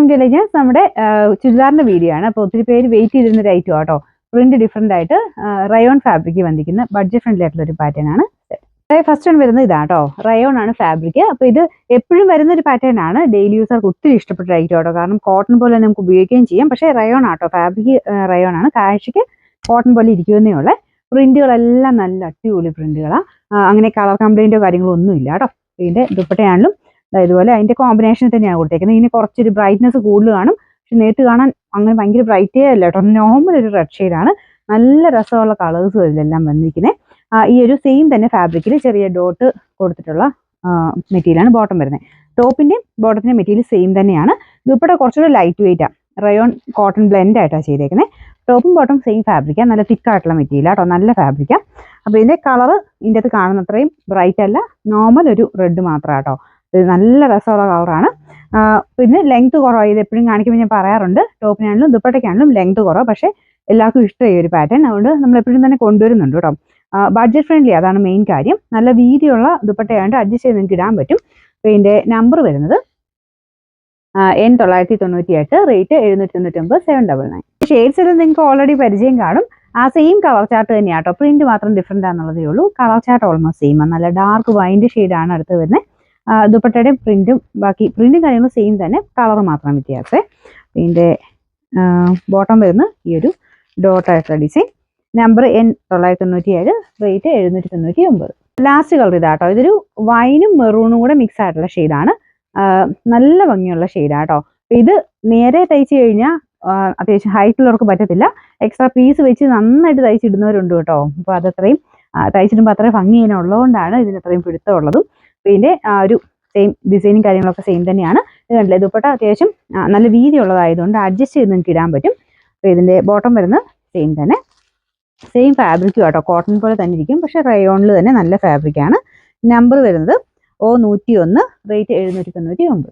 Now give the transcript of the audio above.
Welcome to legends. നമ്മുടെ ചുരിദാറിന്റെ video ആണ്. അപ്പോൾ ഒത്തിരി പേര് വെയിറ്റ് ചെയ്തിരുന്ന ഒരു ഐറ്റം ആട്ടോ. പ്രിന്റ് ഡിഫറെന്റ് ആയിട്ട് റയോൺ ഫാബ്രിക് വന്നിരിക്കുന്ന ബഡ്ജറ്റ് ഫ്രണ്ട്ലി ആയിട്ടുള്ള ഒരു പാറ്റേൺ ആണ്. ഫസ്റ്റ് വൺ വരുന്നത് ഇതാട്ടോ, റയോൺ ആണ് ഫാബ്രിക്. അപ്പോൾ ഇത് എപ്പോഴും വരുന്ന ഒരു പാറ്റേൺ ആണ്. ഡെയിലി യൂസർക്ക് ഒത്തിരി ഇഷ്ടപ്പെട്ട ഐറ്റം ആട്ടോ. കാരണം കോട്ടൺ പോലെ നമുക്ക് ഉപയോഗിക്കുകയും ചെയ്യാം. പക്ഷേ റയോൺ ആട്ടോ, ഫാബ്രിക് റയോൺ ആണ്. കാഴ്ചയ്ക്ക് കോട്ടൺ പോലെ ഇരിക്കുന്നേ ഉള്ളേ. പ്രിന്റുകളെല്ലാം നല്ല അടിപൊളി പ്രിന്റുകളാണ്. അങ്ങനെ കളർ കംപ്ലൈന്റോ കാര്യങ്ങളോ ഒന്നും ഇല്ല കേട്ടോ. ഇതിന്റെ ദുപ്പട്ടയാണെങ്കിലും ഇതുപോലെ അതിന്റെ കോമ്പിനേഷൻ തന്നെയാണ് കൊടുത്തേക്കുന്നത്. ഇതിന് കുറച്ചൊരു ബ്രൈറ്റ്നസ് കൂടുതൽ കാണും. പക്ഷെ നേരിട്ട് കാണാൻ അങ്ങനെ ഭയങ്കര ബ്രൈറ്റേ അല്ല കേട്ടോ. നോർമൽ ഒരു റെഡ് ഷെയ്ഡാണ്. നല്ല രസമുള്ള കളേഴ്സും ഇതിലെല്ലാം വന്നിരിക്കുന്നത്. ഈ ഒരു സെയിം തന്നെ ഫാബ്രിക്കിൽ ചെറിയ ഡോട്ട് കൊടുത്തിട്ടുള്ള മെറ്റീരിയലാണ് ബോട്ടം വരുന്നത്. ടോപ്പിന്റെയും ബോട്ടത്തിന്റെയും മെറ്റീരിയൽ സെയിം തന്നെയാണ്. ദുപ്പട്ട കുറച്ചുകൂടി ലൈറ്റ് വെയിറ്റ് ആണ്. റയോൺ കോട്ടൺ ബ്ലെൻഡ് ആയിട്ടാണ് ചെയ്തേക്കുന്നത്. ടോപ്പും ബോട്ടം സെയിം ഫാബ്രിക്കാണ്. നല്ല തിക്കായിട്ടുള്ള മെറ്റീരിയൽ കേട്ടോ, നല്ല ഫാബ്രിക്കാണ്. അപ്പോൾ ഇതിന്റെ കളർ ഇതിൻ്റെ അകത്ത് കാണുന്നത്രയും ബ്രൈറ്റ് അല്ല, നോർമൽ ഒരു റെഡ് മാത്രമാണ് കേട്ടോ. ഇത് നല്ല രസമുള്ള കളറാണ്. പിന്നെ ലെങ്ത് കുറവാണ്. ഇത് എപ്പോഴും കാണിക്കുമ്പോൾ ഞാൻ പറയാറുണ്ട്, ടോപ്പിനാണെങ്കിലും ദുപ്പട്ടയ്ക്കാണെങ്കിലും ലെങ്ത് കുറവ്. പക്ഷേ എല്ലാവർക്കും ഇഷ്ടമായി ഒരു പാറ്റേൺ. അതുകൊണ്ട് നമ്മൾ എപ്പോഴും തന്നെ കൊണ്ടുവരുന്നുണ്ട് കേട്ടോ. ബഡ്ജറ്റ് ഫ്രണ്ട്ലി, അതാണ് മെയിൻ കാര്യം. നല്ല വീതിയുള്ള ദുപ്പട്ടയായതുകൊണ്ട് അഡ്ജസ്റ്റ് ചെയ്ത് നിങ്ങൾക്ക് ഇടാൻ പറ്റും. അപ്പോൾ ഇതിൻ്റെ നമ്പർ വരുന്നത് N998, റേറ്റ് 799, 799. ഷെയ്ഡ്സ് എല്ലാം നിങ്ങൾക്ക് ഓൾറെഡി പരിചയം കാണും. ആ സെയിം കളർ ചാർട്ട് തന്നെയാണ് കേട്ടോ. പ്രിന്റ് മാത്രം ഡിഫറെൻ്റ് ആണെന്നുള്ളതേ ഉള്ളൂ. കളർ ചാർട്ട് ഓൾമോസ്റ്റ് സെയിം ആണ്. നല്ല ഡാർക്ക് വൈൻ്റെ ഷെയ്ഡാണ് അടുത്ത് വരുന്നത്. ദുപ്പട്ടയുടെ പ്രിന്റും ബാക്കി പ്രിന്റും കാര്യങ്ങളും സെയിം തന്നെ, കളർ മാത്രം വ്യത്യാസം. ഇതിൻ്റെ ബോട്ടം വരുന്ന ഈ ഒരു ഡോട്ടായിട്ടുള്ള design. Number N997, rate 799. Last colour ഇതാട്ടോ. ഇതൊരു വൈനും മെറൂണും കൂടെ മിക്സ് ആയിട്ടുള്ള ഷെയ്ഡാണ്. നല്ല ഭംഗിയുള്ള ഷെയ്ഡാണ് കേട്ടോ. ഇത് നേരെ തയ്ച്ച് കഴിഞ്ഞാൽ അത്യാവശ്യം ഹൈറ്റുള്ളവർക്ക് പറ്റത്തില്ല. എക്സ്ട്രാ പീസ് വെച്ച് നന്നായിട്ട് തയ്ച്ചിടുന്നവരുണ്ട് കേട്ടോ. അപ്പോൾ അതത്രയും തയ്ച്ചിടുമ്പോൾ അത്രയും ഭംഗി ഇതിനെ ഉള്ളതുകൊണ്ടാണ് ഇതിന് അത്രയും പിടുത്തമുള്ളതും. പിന്നെ ഒരു സെയിം ഡിസൈനും കാര്യങ്ങളൊക്കെ സെയിം തന്നെയാണ്. ഇത് കണ്ടില്ലേ, ദുപ്പട്ട അത്യാവശ്യം നല്ല വീതി ഉള്ളതായതുകൊണ്ട് അഡ്ജസ്റ്റ് ചെയ്ത് നിങ്ങൾക്ക് ഇടാൻ പറ്റും. അപ്പോൾ ഇതിൻ്റെ ബോട്ടം വരുന്നത് സെയിം തന്നെ, സെയിം ഫാബ്രിക്കും കേട്ടോ. കോട്ടൺ പോലെ തന്നെ ഇരിക്കും, പക്ഷേ റയോണിൽ തന്നെ നല്ല ഫാബ്രിക്കാണ്. നമ്പർ വരുന്നത് O101, റേറ്റ് 799.